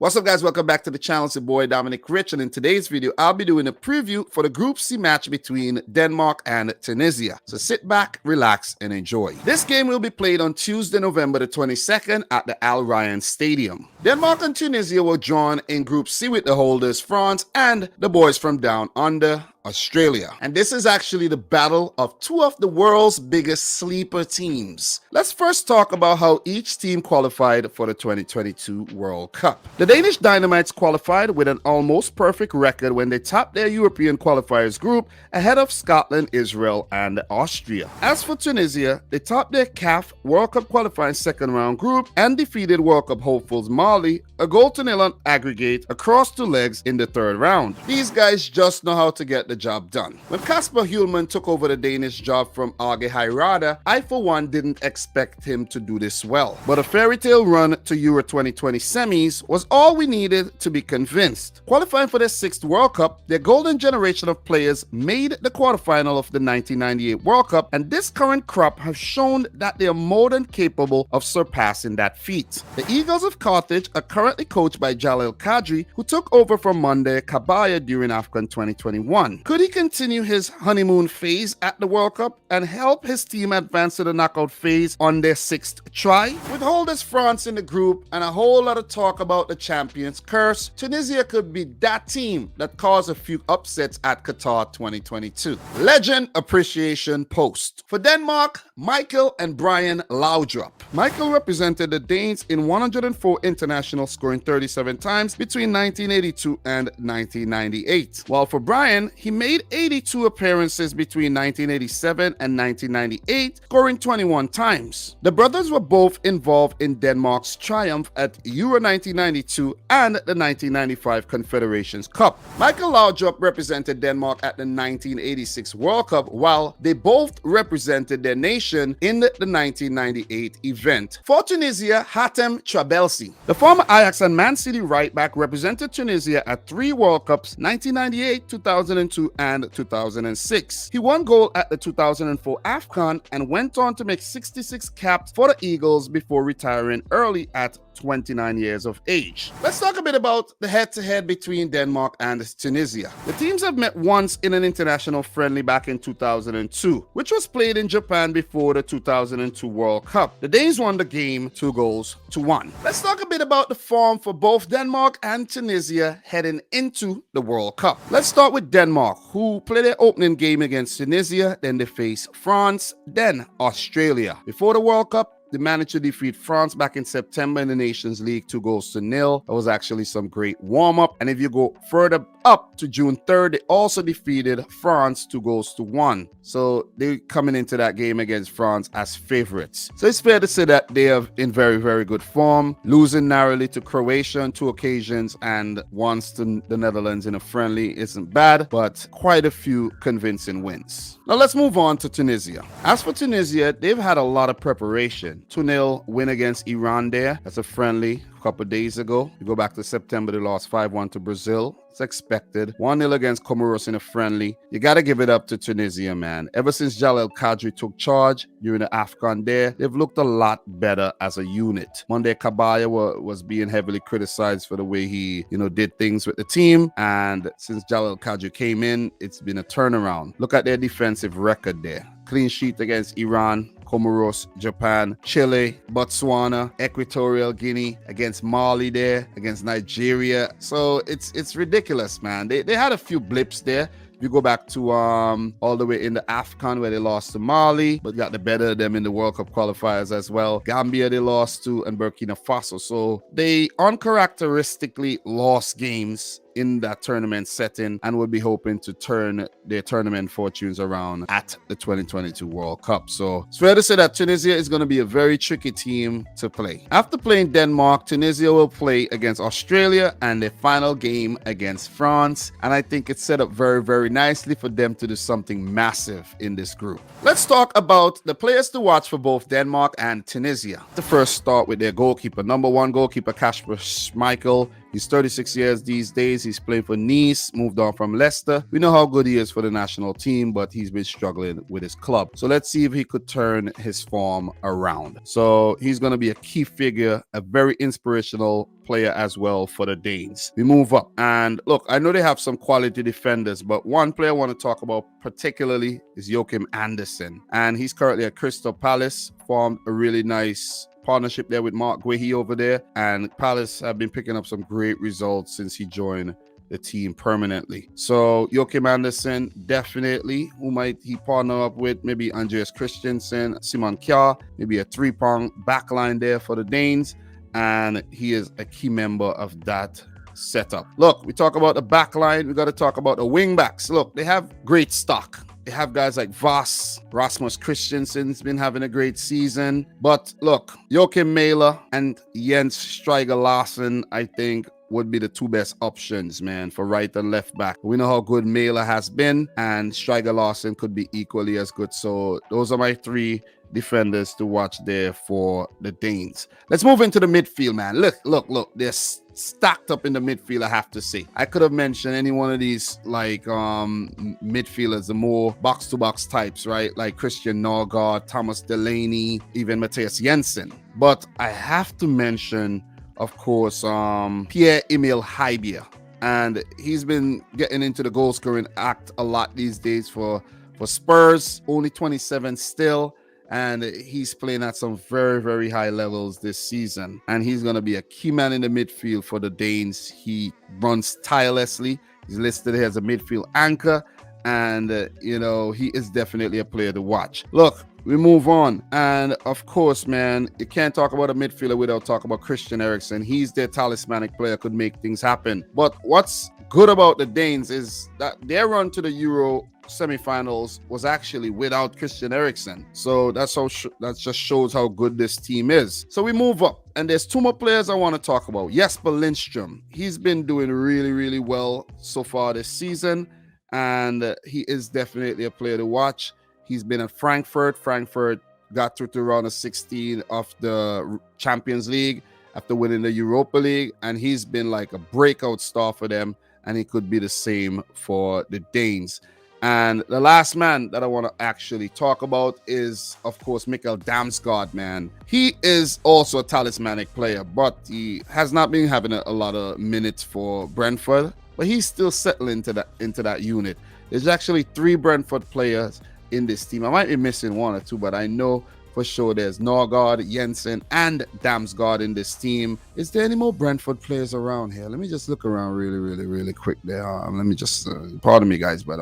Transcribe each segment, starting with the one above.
What's up, guys? Welcome back to the channel. It's your boy Dominic Rich, and in today's video I'll be doing a preview for the Group C match between Denmark and Tunisia. So sit back, relax, and enjoy. This game will be played on Tuesday, November the 22nd at the Al Ryan Stadium. Denmark and Tunisia were drawn in Group C with the holders France and the boys from down under, Australia. And this is actually the battle of two of the world's biggest sleeper teams. Let's first talk about how each team qualified for the 2022 World Cup. The Danish Dynamites qualified with an almost perfect record when they topped their European qualifiers group ahead of Scotland, Israel, and Austria. As for Tunisia, they topped their CAF World Cup qualifying second round group and defeated World Cup hopefuls Mali a 0-0 on aggregate across two legs in the third round. These guys just know how to get the job done. When Kasper Hjulmand took over the Danish job from Age Hairada, I for one didn't expect him to do this well. But a fairy tale run to Euro 2020 semis was all we needed to be convinced. Qualifying for their sixth World Cup, their golden generation of players made the quarterfinal of the 1998 World Cup, and this current crop have shown that they are more than capable of surpassing that feat. The Eagles of Carthage are currently coached by Jalil Kadri, who took over from Monday Kabaya during AFCON 2021. Could he continue his honeymoon phase at the World Cup and help his team advance to the knockout phase on their sixth try? With holders France in the group and a whole lot of talk about the champions curse, Tunisia could be that team that caused a few upsets at Qatar 2022. Legend Appreciation Post. For Denmark, Michael and Brian Laudrup. Michael represented the Danes in 104 internationals, scoring 37 times between 1982 and 1998. While for Brian, he made 82 appearances between 1987 and 1998, scoring 21 times. The brothers were both involved in Denmark's triumph at Euro 1992 and the 1995 Confederations Cup. Michael Laudrup represented Denmark at the 1986 World Cup, while they both represented their nation in the 1998 event. For Tunisia, Hatem Trabelsi. The former Ajax and Man City right-back represented Tunisia at three World Cups, 1998, 2002, and 2006. He won gold at the 2004 AFCON and went on to make 66 caps for the Eagles before retiring early at 29 years of age. Let's talk a bit about the head-to-head between Denmark and Tunisia. The teams have met once in an international friendly back in 2002, which was played in Japan before the 2002 World Cup. The Danes won the game 2-1. Let's talk a bit about the form for both Denmark and Tunisia heading into the World Cup. Let's start with Denmark, who played their opening game against Tunisia, then they face France, then Australia. Before the World Cup, they managed to defeat France back in September in the Nations League 2-0. That was actually some great warm-up. And if you go further up to June 3rd, they also defeated France 2-1. So they're coming into that game against France as favorites. So it's fair to say that they are in very, very good form, losing narrowly to Croatia on two occasions and once to the Netherlands in a friendly isn't bad, but quite a few convincing wins. Now let's move on to Tunisia. As for Tunisia, they've had a lot of preparation. 2-0 win against Iran there. That's a friendly a couple days ago. You go back to September, they lost 5-1 to Brazil. It's expected. 1-0 against Comoros in a friendly. You got to give it up to Tunisia, man. Ever since Jalil Kadri took charge during the AFCON there, they've looked a lot better as a unit. Monday Kabaya was being heavily criticized for the way he, did things with the team. And since Jalil Kadri came in, it's been a turnaround. Look at their defensive record there. Clean sheet against Iran, Comoros, Japan, Chile, Botswana, Equatorial Guinea, against Mali there, against Nigeria. So it's ridiculous, man. They had a few blips there. You go back to all the way in the AFCON where they lost to Mali, but got the better of them in the World Cup qualifiers as well. Gambia they lost to, and Burkina Faso. So they uncharacteristically lost games in that tournament setting and will be hoping to turn their tournament fortunes around at the 2022 World Cup. So it's fair to say that Tunisia is going to be a very tricky team to play. After playing Denmark, Tunisia will play against Australia and their final game against France. And I think it's set up very, very nicely for them to do something massive in this group. Let's talk about the players to watch for both Denmark and Tunisia. To first start with their goalkeeper. Number one goalkeeper Kasper Schmeichel He's 36 years these days. He's playing for Nice, moved on from Leicester. We know how good he is for the national team, but he's been struggling with his club. So let's see if he could turn his form around. So he's going to be a key figure, a very inspirational player as well for the Danes. We move up, and look, I know they have some quality defenders, but one player I want to talk about particularly is Joachim Andersen, and he's currently at Crystal Palace. Formed a really nice partnership there with Mark Guehi over there, and Palace have been picking up some great results since he joined the team permanently. So Joachim Andersen, definitely, who might he partner up with? Maybe Andreas Christensen, Simon Kjær, maybe a three-prong backline there for the Danes, and he is a key member of that setup. Look, we talk about the back line, we got to talk about the wing backs. Look, they have great stock. They have guys like Voss, Rasmus Christensen's been having a great season. But look, Joachim Mæhle and Jens Steiger Larsen, I think, would be the two best options, man, for right and left back. We know how good Mæhle has been, and Steiger Larsen could be equally as good. So those are my three defenders to watch there for the Danes. Let's move into the midfield, man. Look. They're stacked up in the midfield, I have to say. I could have mentioned any one of these like midfielders, the more box-to-box types, right? Like Christian Norgard, Thomas Delaney, even Matthias Jensen. But I have to mention, of course, Pierre-Emile Højbjerg. And he's been getting into the goal-scoring act a lot these days for Spurs. Only 27 still. And he's playing at some very, very high levels this season. And he's going to be a key man in the midfield for the Danes. He runs tirelessly. He's listed here as a midfield anchor. And, he is definitely a player to watch. Look, we move on. And, of course, man, you can't talk about a midfielder without talking about Christian Eriksen. He's their talismanic player, could make things happen. But what's good about the Danes is that their run to the Euro semifinals was actually without Christian Eriksen. So that just shows how good this team is. So we move up, and there's two more players I want to talk about. Jesper Lindstrøm. He's been doing really, really well so far this season, and he is definitely a player to watch. He's been at Frankfurt. Frankfurt got through to round of 16 of the Champions League after winning the Europa League, and he's been like a breakout star for them, and he could be the same for the Danes. And the last man that I want to actually talk about is, of course, Mikkel Damsgaard, man. He is also a talismanic player, but he has not been having a lot of minutes for Brentford, but he's still settling into that unit. There's actually 3 Brentford players in this team. I might be missing 1 or 2, but I know for sure there's Norgard, Jensen, and Damsgaard in this team. Is there any more Brentford players around here? Let me just look around really quick there. Let me just, pardon me, guys, but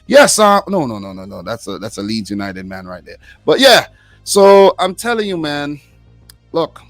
yes, no. That's a Leeds United man right there. But yeah, so I'm telling you, man, look,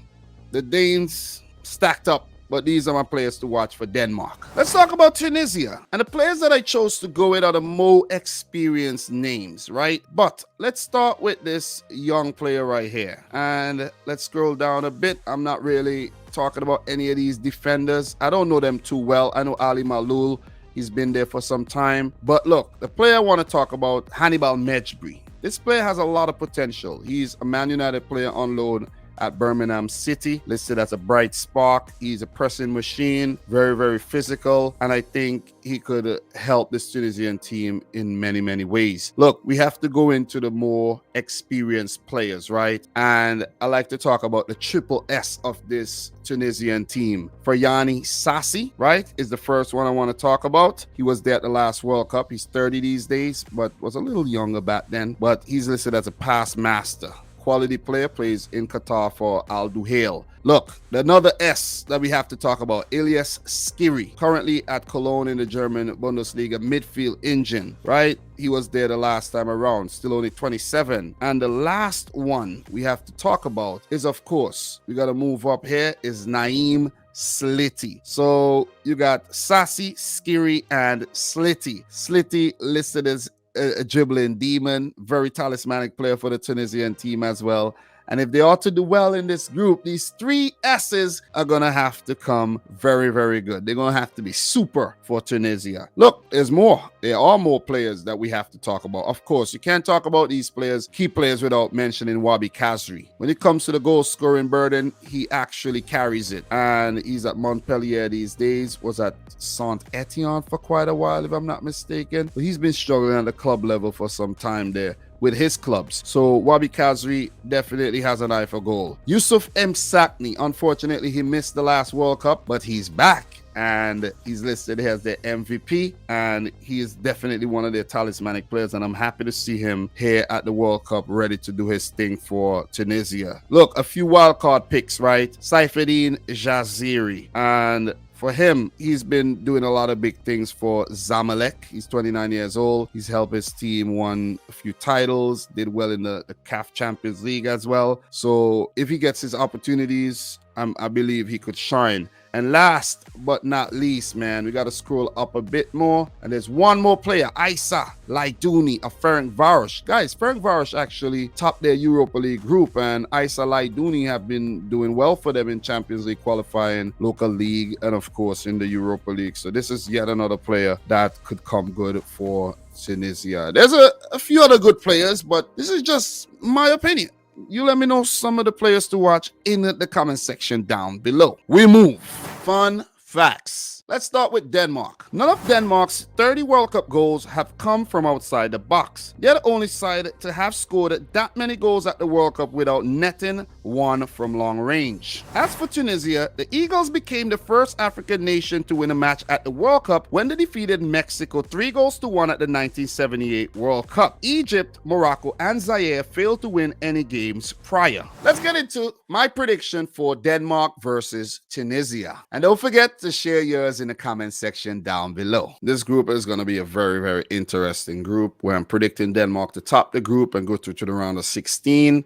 the Danes stacked up. But these are my players to watch for Denmark. Let's talk about Tunisia. And the players that I chose to go with are the more experienced names, right? But let's start with this young player right here. And let's scroll down a bit. I'm not really talking about any of these defenders. I don't know them too well. I know Ali Malul. He's been there for some time. But look, the player I want to talk about, Hannibal Mejbri. This player has a lot of potential. He's a Man United player on loan at Birmingham City, listed as a bright spark. He's a pressing machine, very, very physical, and I think he could help this Tunisian team in many, many ways. Look, we have to go into the more experienced players, right? And I like to talk about the triple S of this Tunisian team. Ferjani Sassi, right, is the first one I want to talk about. He was there at the last World Cup. He's 30 these days, but was a little younger back then, but he's listed as a pass master. Quality player, plays in Qatar for Al Duhail. Look, another S that we have to talk about, Elias Skiri, currently at Cologne in the German Bundesliga, midfield engine, right? He was there the last time around, still only 27. And the last one we have to talk about is, of course, we got to move up here, is Naeem Slitty. So you got Sassi, Skiri, and Slitty. Slitty listed as a dribbling demon, very talismanic player for the Tunisian team as well. And if they are to do well in this group, these 3 S's are going to have to come very, very good. They're going to have to be super for Tunisia. Look, there's more. There are more players that we have to talk about. Of course, you can't talk about these players, key players, without mentioning Wabi Kazri. When it comes to the goal scoring burden, he actually carries it. And he's at Montpellier these days, was at Saint-Etienne for quite a while, if I'm not mistaken. But he's been struggling at the club level for some time there with his clubs. So Wabi Kazri definitely has an eye for goal. Yusuf M. Sakni, unfortunately, he missed the last World Cup, but he's back. And he's listed as the MVP, and he is definitely one of their talismanic players, and I'm happy to see him here at the World Cup ready to do his thing for Tunisia. Look, a few wildcard picks, right? Saifeddine Jaziri, and for him, he's been doing a lot of big things for Zamalek. He's 29 years old. He's helped his team won a few titles, did well in the CAF Champions League as well. So if he gets his opportunities, I believe he could shine. And last but not least, man, we got to scroll up a bit more. And there's one more player, Isa Laidouni of Ferencvaros. Guys, Ferencvaros actually topped their Europa League group, and Isa Laidouni have been doing well for them in Champions League qualifying, local league, and of course in the Europa League. So this is yet another player that could come good for Tunisia. There's a few other good players, but this is just my opinion. You let me know some of the players to watch in the comment section down below. We move. Fun facts. Let's start with Denmark. None of Denmark's 30 World Cup goals have come from outside the box. They're the only side to have scored that many goals at the World Cup without netting one from long range. As for Tunisia, the Eagles became the first African nation to win a match at the World Cup when they defeated Mexico 3-1 at the 1978 World Cup. Egypt, Morocco, and Zaire failed to win any games prior. Let's get into my prediction for Denmark versus Tunisia. And don't forget to share yours in the comment section down below. This group is going to be a very, very interesting group where I'm predicting Denmark to top the group and go through to the round of 16.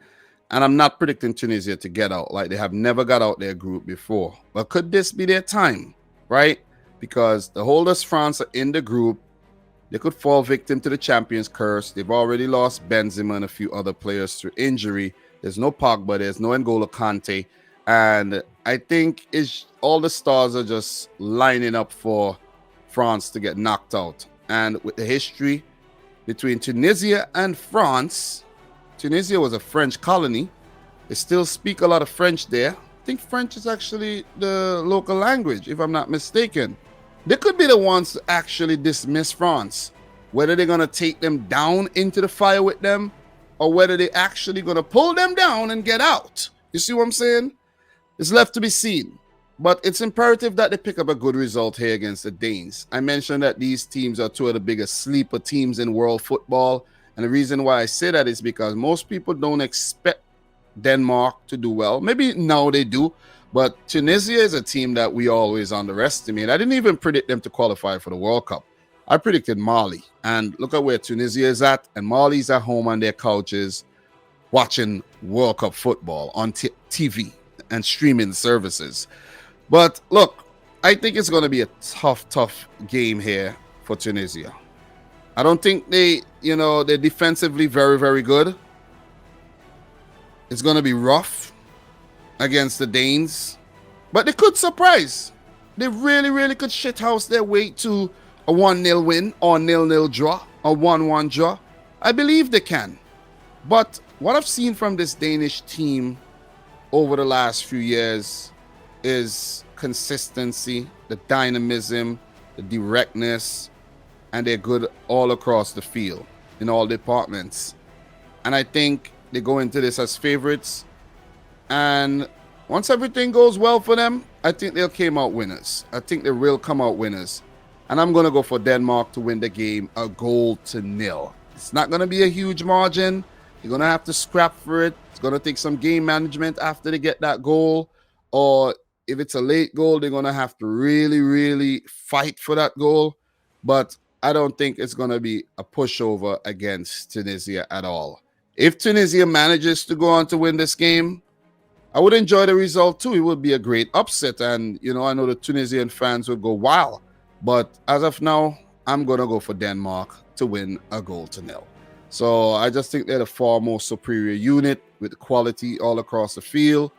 And I'm not predicting Tunisia to get out, like they have never got out their group before. But could this be their time, right? Because the holders France are in the group. They could fall victim to the champions curse. They've already lost Benzema and a few other players through injury. There's no Pogba, there's no N'Golo Kante. And I think all the stars are just lining up for France to get knocked out. And with the history between Tunisia and France, Tunisia was a French colony. They still speak a lot of French there. I think French is actually the local language, if I'm not mistaken. They could be the ones to actually dismiss France. Whether they're going to take them down into the fire with them, or whether they're actually going to pull them down and get out. You see what I'm saying? It's left to be seen. But it's imperative that they pick up a good result here against the Danes. I mentioned that these teams are two of the biggest sleeper teams in world football. And the reason why I say that is because most people don't expect Denmark to do well. Maybe now they do. But Tunisia is a team that we always underestimate. I didn't even predict them to qualify for the World Cup. I predicted Mali. And look at where Tunisia is at. And Mali's at home on their couches watching World Cup football on TV and streaming services. But look, I think it's going to be a tough game here for Tunisia. I don't think they're defensively very, very good. It's going to be rough against the Danes, but they could surprise. They really could shithouse their way to a 1-0 win or 0-0 draw or 1-1 draw. I believe they can. But what I've seen from this Danish team over the last few years is consistency, the dynamism, the directness, and they're good all across the field in all departments. And I think they go into this as favorites. And once everything goes well for them, I think they'll come out winners. I think they will come out winners. And I'm going to go for Denmark to win the game 1-0. It's not going to be a huge margin. You're going to have to scrap for it. It's going to take some game management after they get that goal. Or if it's a late goal, they're going to have to really fight for that goal. But I don't think it's going to be a pushover against Tunisia at all. If Tunisia manages to go on to win this game, I would enjoy the result too. It would be a great upset. And, I know the Tunisian fans would go wild. But as of now, I'm going to go for Denmark to win 1-0. So I just think they're the far more superior unit with quality all across the field.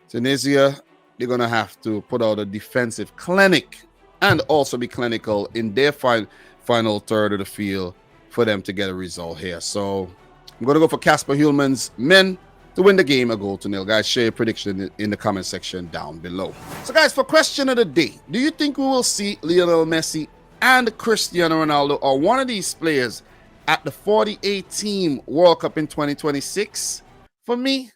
Tunisia, they're going to have to put out a defensive clinic and also be clinical in their final third of the field for them to get a result here. So I'm going to go for Casper Hillman's men to win the game, a goal to nil. Guys, share your prediction in the comment section down below. So guys, for question of the day, do you think we will see Lionel Messi and Cristiano Ronaldo or one of these players at the 48 team World Cup in 2026? For me,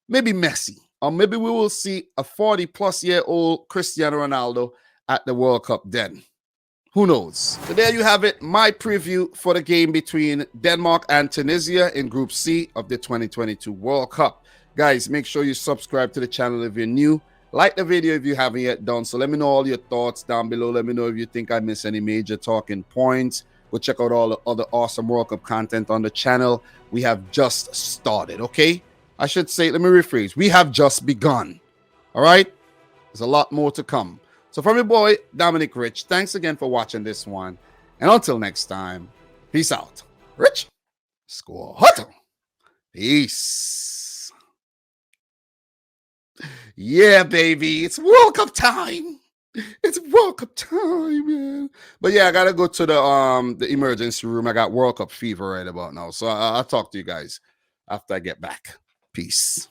maybe Messi, or maybe we will see a 40-plus-year-old Cristiano Ronaldo at the World Cup then. Who knows? So there you have it, my preview for the game between Denmark and Tunisia in Group C of the 2022 World Cup. Guys, make sure you subscribe to the channel if you're new. Like the video if you haven't yet done so. Let me know all your thoughts down below. Let me know if you think I missed any major talking points. Go check out all the other awesome World Cup content on the channel. We have just started, okay? I should say, let me rephrase. We have just begun, all right? There's a lot more to come. So from your boy, Dominic Rich, thanks again for watching this one. And until next time, peace out. Rich, score huddle. Peace. Yeah, baby, it's World Cup time. It's World Cup time, man. But yeah, I gotta go to the emergency room. I got World Cup fever right about now. So I'll talk to you guys after I get back. Peace.